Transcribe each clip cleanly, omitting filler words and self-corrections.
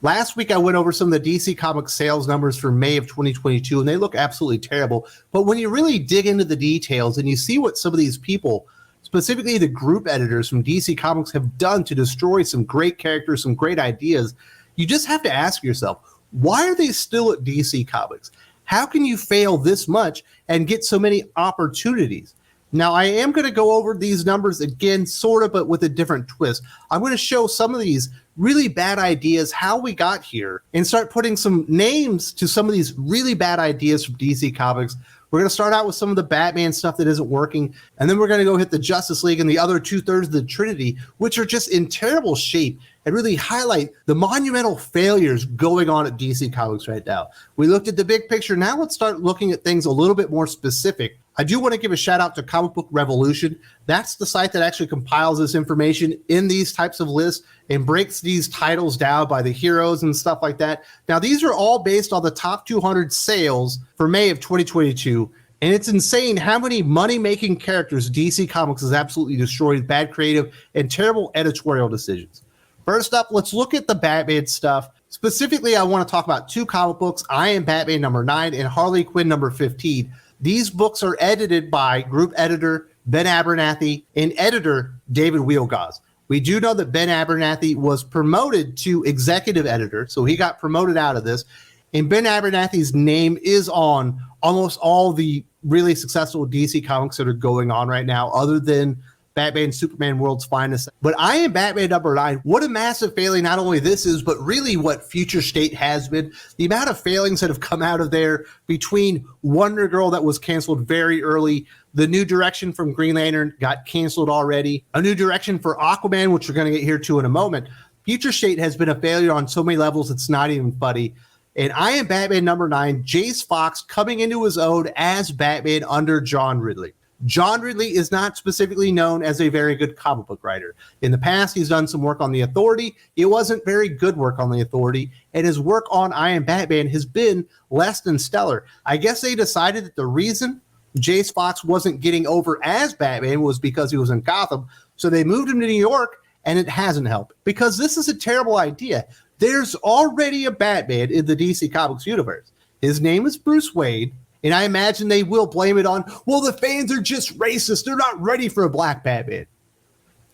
Last week, I went over some of the DC Comics sales numbers for May of 2022, and they look absolutely terrible. But when you really dig into the details and you see what some of these people, specifically the group editors from DC Comics, have done to destroy some great characters, some great ideas, you just have to ask yourself, why are they still at DC Comics? How can you fail this much and get so many opportunities? Now, I am going to go over these numbers again, sort of, but with a different twist. I'm going to show some of these really bad ideas, how we got here, and start putting some names to some of these really bad ideas from DC Comics. We're going to start out with some of the Batman stuff that isn't working, and then we're going to go hit the Justice League and the other 2/3 of the Trinity, which are just in terrible shape, and really highlight the monumental failures going on at DC Comics right now. We looked at the big picture. Now let's start looking at things a little bit more specific. I do want to give a shout out to Comic Book Revolution. That's the site that actually compiles this information in these types of lists and breaks these titles down by the heroes and stuff like that. Now, these are all based on the top 200 sales for May of 2022. And it's insane how many money-making characters DC Comics has absolutely destroyed with bad creative and terrible editorial decisions. First up, let's look at the Batman stuff. Specifically, I want to talk about two comic books, I Am Batman #9 and Harley Quinn #15. These books are edited by group editor Ben Abernathy and editor David Wielgosz. We do know that Ben Abernathy was promoted to executive editor, so he got promoted out of this. And Ben Abernathy's name is on almost all the really successful DC comics that are going on right now, other than Batman, Superman, World's Finest. But I Am Batman #9. What a massive failing not only this is, but really what Future State has been. The amount of failings that have come out of there between Wonder Girl that was canceled very early, the new direction from Green Lantern got canceled already, a new direction for Aquaman, which we're going to get here to in a moment. Future State has been a failure on so many levels, it's not even funny. And I Am Batman #9, Jace Fox coming into his own as Batman under John Ridley. John Ridley is not specifically known as a very good comic book writer. In the past, he's done some work on The Authority. It wasn't very good work on The Authority, and his work on I Am Batman has been less than stellar. I guess they decided that the reason Jace Fox wasn't getting over as Batman was because he was in Gotham, so they moved him to New York, and it hasn't helped. Because this is a terrible idea. There's already a Batman in the DC Comics universe. His name is Bruce Wayne. And I imagine they will blame it on, well, the fans are just racist. They're not ready for a black Batman.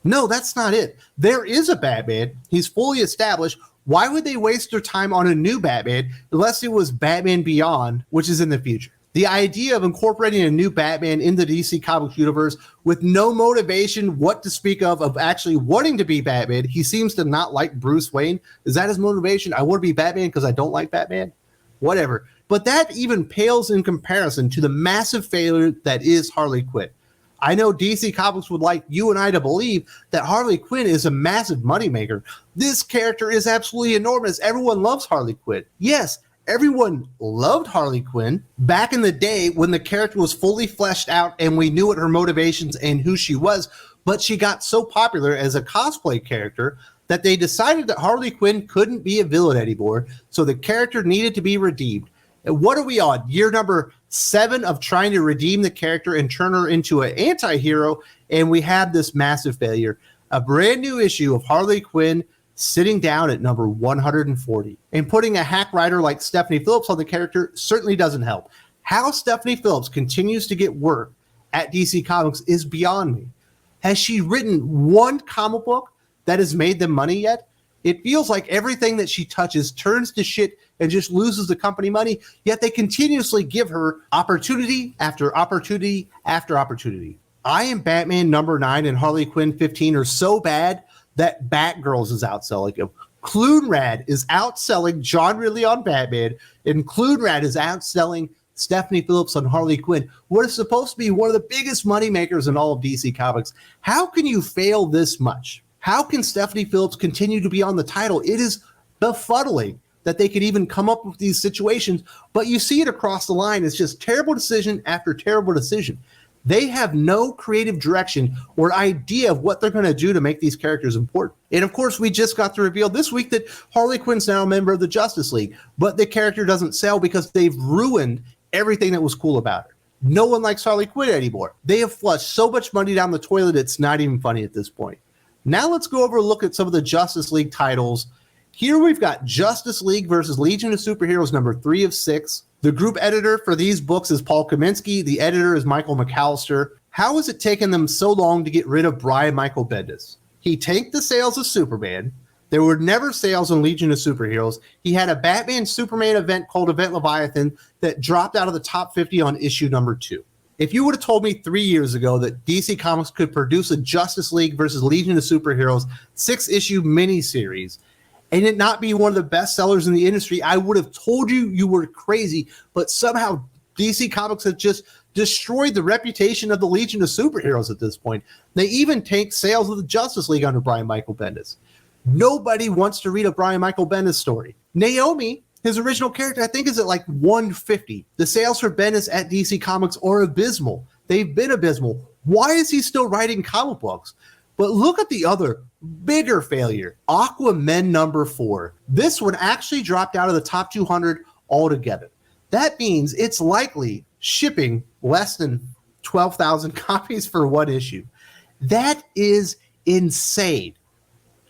No, that's not it. There is a Batman. He's fully established. Why would they waste their time on a new Batman unless it was Batman Beyond, which is in the future? The idea of incorporating a new Batman in the DC Comics universe with no motivation what to speak of actually wanting to be Batman. He seems to not like Bruce Wayne. Is that his motivation? I want to be Batman because I don't like Batman? Whatever. But that even pales in comparison to the massive failure that is Harley Quinn. I know DC Comics would like you and I to believe that Harley Quinn is a massive moneymaker. This character is absolutely enormous. Everyone loves Harley Quinn. Yes, everyone loved Harley Quinn back in the day when the character was fully fleshed out and we knew what her motivations and who she was, but she got so popular as a cosplay character that they decided that Harley Quinn couldn't be a villain anymore, so the character needed to be redeemed. And what are we on? Year number 7 of trying to redeem the character and turn her into an anti-hero, and we have this massive failure. A brand new issue of Harley Quinn sitting down at number 140. And putting a hack writer like Stephanie Phillips on the character certainly doesn't help. How Stephanie Phillips continues to get work at DC Comics is beyond me. Has she written one comic book that has made them money yet? It feels like everything that she touches turns to shit and just loses the company money, yet they continuously give her opportunity after opportunity after opportunity. I Am Batman #9 and Harley Quinn 15 are so bad that Batgirls is outselling them. Conrad is outselling John Ridley on Batman, and Conrad is outselling Stephanie Phillips on Harley Quinn, what is supposed to be one of the biggest moneymakers in all of DC Comics. How can you fail this much? How can Stephanie Phillips continue to be on the title? It is befuddling that they could even come up with these situations, but you see it across the line. It's just terrible decision after terrible decision. They have no creative direction or idea of what they're going to do to make these characters important. And of course, we just got the reveal this week that Harley Quinn's now a member of the Justice League, but the character doesn't sell because they've ruined everything that was cool about her. No one likes Harley Quinn anymore. They have flushed so much money down the toilet, it's not even funny at this point. Now let's go over a look at some of the Justice League titles Here we've got Justice League versus Legion of Superheroes number 3 of 6. The group editor for these books is Paul Kaminski. The editor is Michael McAllister. How has it taken them so long to get rid of Brian Michael Bendis? He tanked the sales of Superman. There were never sales on Legion of Superheroes. He had a Batman-Superman event called Event Leviathan that dropped out of the top 50 on issue number 2. If you would have told me 3 years ago that DC Comics could produce a Justice League versus Legion of Superheroes 6-issue miniseries and it not be one of the best sellers in the industry, I would have told you you were crazy. But somehow DC Comics has just destroyed the reputation of the Legion of Superheroes at this point. They even tanked sales of the Justice League under Brian Michael Bendis. Nobody wants to read a Brian Michael Bendis story. Naomi, his original character, I think is at like 150. The sales for Bendis at DC Comics are abysmal. They've been abysmal. Why is he still writing comic books? But look at the other bigger failure, Aquaman number 4. This one actually dropped out of the top 200 altogether. That means it's likely shipping less than 12,000 copies for one issue. That is insane.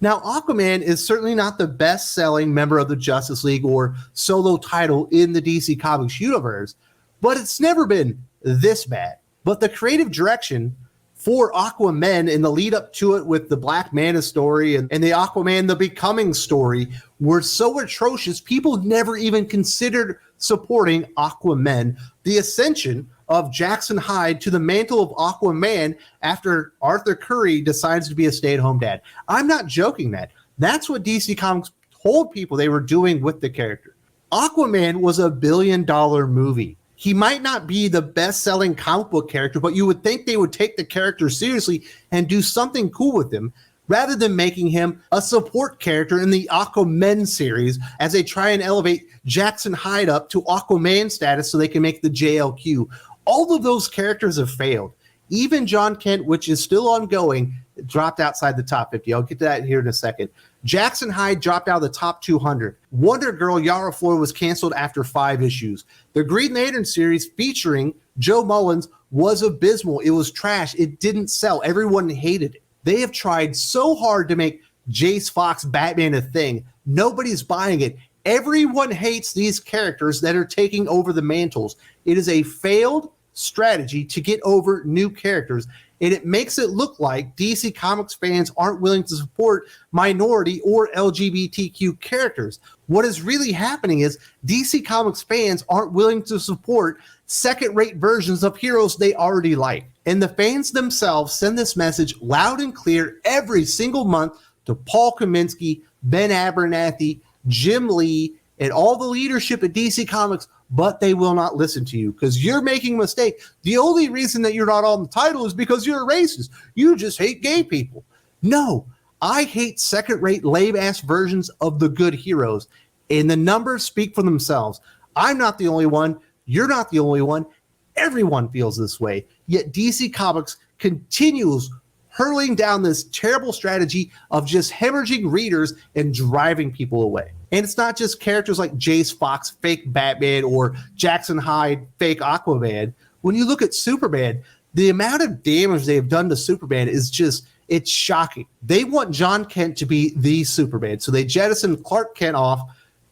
Now, Aquaman is certainly not the best-selling member of the Justice League or solo title in the DC Comics universe, but it's never been this bad. But the creative direction for Aquaman in the lead up to it with the Black Manta story and the Aquaman the Becoming story were so atrocious, people never even considered supporting Aquaman. The ascension of Jackson Hyde to the mantle of Aquaman after Arthur Curry decides to be a stay-at-home dad. I'm not joking that. That's what DC Comics told people they were doing with the character. Aquaman was a $1 billion movie. He might not be the best-selling comic book character, but you would think they would take the character seriously and do something cool with him, rather than making him a support character in the Aquaman series as they try and elevate Jackson Hyde up to Aquaman status so they can make the JLQ. All of those characters have failed. Even John Kent, which is still ongoing, dropped outside the top 50. I'll get to that here in a second. Jackson Hyde dropped out of the top 200. Wonder Girl Yara Flor was canceled after 5 issues. The Green Lantern series featuring Joe Mullins was abysmal. It was trash. It didn't sell. Everyone hated it. They have tried so hard to make Jace Fox Batman a thing. Nobody's buying it. Everyone hates these characters that are taking over the mantles. It is a failed strategy to get over new characters, and it makes it look like DC Comics fans aren't willing to support minority or LGBTQ characters. What is really happening is DC Comics fans aren't willing to support second-rate versions of heroes they already like. And the fans themselves send this message loud and clear every single month to Paul Kaminski, Ben Abernathy, Jim Lee, and all the leadership at DC Comics, but they will not listen to you because you're making a mistake. The only reason that you're not on the title is because you're a racist. You just hate gay people. No, I hate second-rate, lame-ass versions of the good heroes, and the numbers speak for themselves. I'm not the only one. You're not the only one. Everyone feels this way, yet DC Comics continues hurling down this terrible strategy of just hemorrhaging readers and driving people away. And it's not just characters like Jace Fox, fake Batman, or Jackson Hyde, fake Aquaman. When you look at Superman, the amount of damage they have done to Superman is just, it's shocking. They want John Kent to be the Superman, so they jettisoned Clark Kent off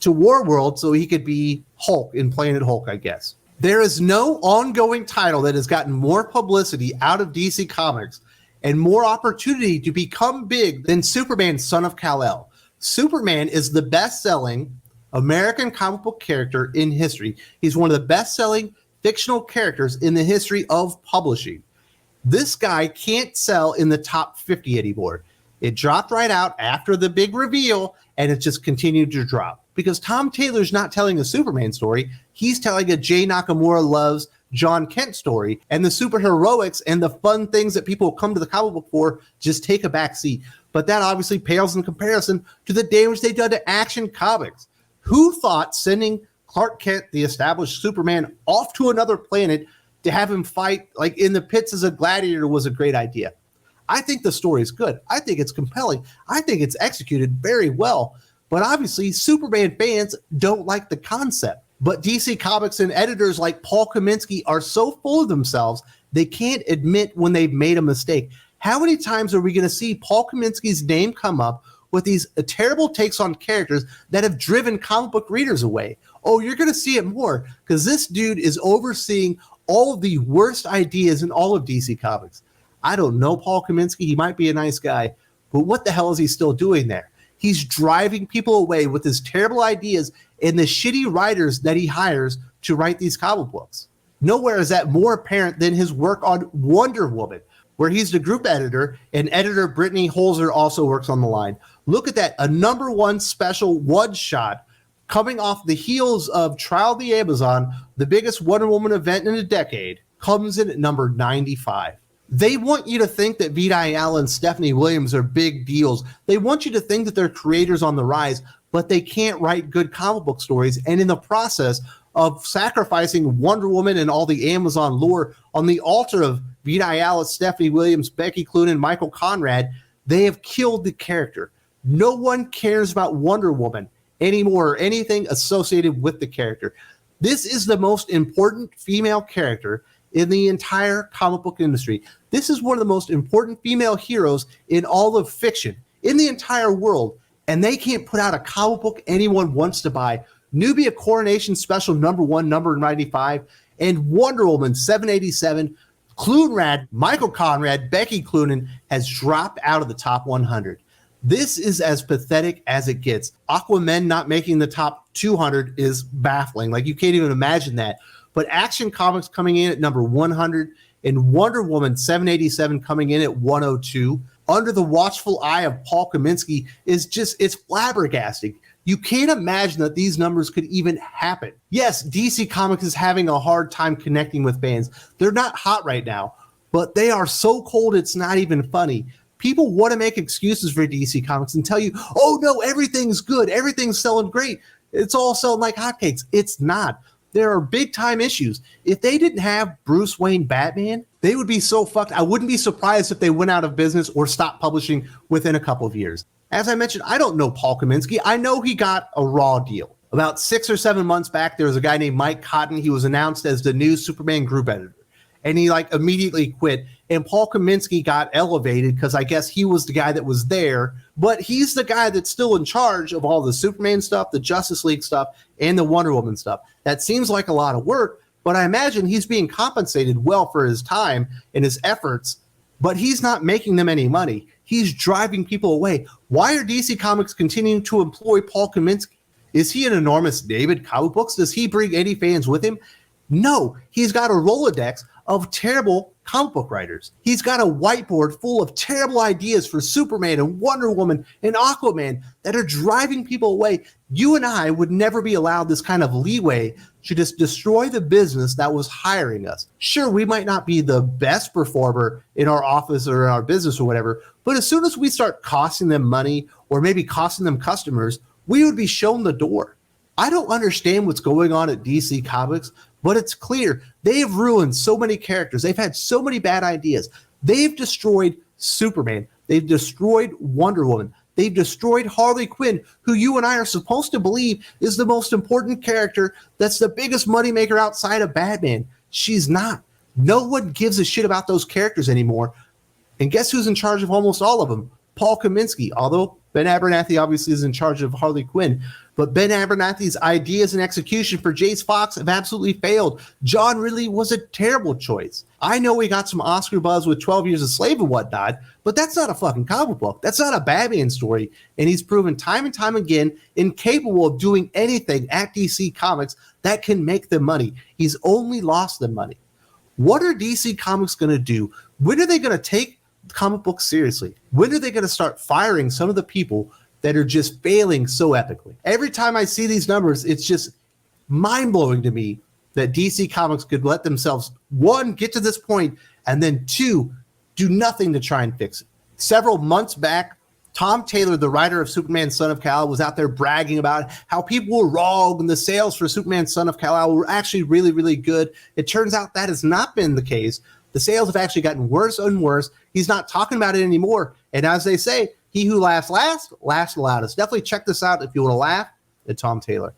to Warworld so he could be Hulk in Planet Hulk, I guess. There is no ongoing title that has gotten more publicity out of DC Comics and more opportunity to become big than Superman, Son of Kal-El. Superman is the best-selling American comic book character in history. He's one of the best-selling fictional characters in the history of publishing. This guy can't sell in the top 50 anymore. It dropped right out after the big reveal, and it just continued to drop. Because Tom Taylor's not telling a Superman story. He's telling a Jay Nakamura loves John Kent story, and the superheroics and the fun things that people come to the comic book for just take a back seat. But that obviously pales in comparison to the damage they've done to Action Comics. Who thought sending Clark Kent, the established Superman, off to another planet to have him fight like in the pits as a gladiator was a great idea? I think the story is good. I think it's compelling. I think it's executed very well. But obviously, Superman fans don't like the concept. But DC Comics and editors like Paul Kaminski are so full of themselves, they can't admit when they've made a mistake. How many times are we going to see Paul Kaminski's name come up with these terrible takes on characters that have driven comic book readers away. Oh, you're going to see it more because this dude is overseeing all of the worst ideas in all of DC Comics. I don't know Paul Kaminski. He might be a nice guy, but what the hell is he still doing there? He's driving people away with his terrible ideas and the shitty writers that he hires to write these comic books. Nowhere is that more apparent than his work on Wonder Woman, where he's the group editor, and editor Brittany Holzer also works on the line. Look at that, a #1 special one-shot coming off the heels of Trial of the Amazon, the biggest Wonder Woman event in a decade, comes in at number 95. They want you to think that Vita Ayala and Stephanie Williams are big deals. They want you to think that they're creators on the rise, but they can't write good comic book stories. And in the process of sacrificing Wonder Woman and all the Amazon lore on the altar of Vita Ayala, Stephanie Williams, Becky Cloonan, Michael Conrad, they have killed the character. No one cares about Wonder Woman anymore or anything associated with the character. This is the most important female character in the entire comic book industry. This is one of the most important female heroes in all of fiction, in the entire world, and they can't put out a comic book anyone wants to buy. Nubia Coronation Special #1, number 95, and Wonder Woman 787, Conrad, Michael Conrad, Becky Cloonan has dropped out of the top 100. This is as pathetic as it gets. Aquaman not making the top 200 is baffling. Like, you can't even imagine that. But Action Comics coming in at number 100 and Wonder Woman 787 coming in at 102 under the watchful eye of Paul Kaminski is just, it's flabbergasting. You can't imagine that these numbers could even happen. Yes, DC Comics is having a hard time connecting with fans. They're not hot right now, but they are so cold it's not even funny. People want to make excuses for DC Comics and tell you, oh no, everything's good, everything's selling great, it's all selling like hotcakes. It's not. There are big time issues. If they didn't have Bruce Wayne Batman, they would be so fucked. I wouldn't be surprised if they went out of business or stopped publishing within a couple of years. As I mentioned, I don't know Paul Kaminski. I know he got a raw deal. About 6 or 7 months back, there was a guy named Mike Cotton. He was announced as the new Superman group editor. And he immediately quit. And Paul Kaminski got elevated because I guess he was the guy that was there. But he's the guy that's still in charge of all the Superman stuff, the Justice League stuff, and the Wonder Woman stuff. That seems like a lot of work, but I imagine he's being compensated well for his time and his efforts, but he's not making them any money. He's driving people away. Why are DC Comics continuing to employ Paul Kaminski? Is he an enormous David comic books? Does he bring any fans with him? No, he's got a Rolodex of terrible comic book writers. He's got a whiteboard full of terrible ideas for Superman and Wonder Woman and Aquaman that are driving people away. You and I would never be allowed this kind of leeway to just destroy the business that was hiring us. Sure, we might not be the best performer in our office or in our business or whatever, but as soon as we start costing them money or maybe costing them customers, we would be shown the door. I don't understand what's going on at DC Comics, but it's clear they've ruined so many characters. They've had so many bad ideas. They've destroyed Superman. They've destroyed Wonder Woman. They've destroyed Harley Quinn, who you and I are supposed to believe is the most important character that's the biggest moneymaker outside of Batman. She's not. No one gives a shit about those characters anymore. And guess who's in charge of almost all of them? Paul Kaminski, although Ben Abernathy obviously is in charge of Harley Quinn. But Ben Abernathy's ideas and execution for Jace Fox have absolutely failed. John Ridley was a terrible choice. I know we got some Oscar buzz with 12 Years a Slave and whatnot, but that's not a fucking comic book. That's not a Batman story. And he's proven time and time again incapable of doing anything at DC Comics that can make them money. He's only lost them money. What are DC Comics going to do? When are they going to take comic books seriously? When are they going to start firing some of the people that are just failing so epically? Every time I see these numbers, it's just mind-blowing to me that DC Comics could let themselves, one, get to this point, and then two, do nothing to try and fix it. Several months back, Tom Taylor, the writer of Superman Son of Kal-El, was out there bragging about how people were wrong and the sales for Superman Son of Kal-El were actually really, really good. It turns out that has not been the case. The sales have actually gotten worse and worse. He's not talking about it anymore. And as they say, he who laughs last, laughs the loudest. Definitely check this out if you want to laugh at Tom Taylor.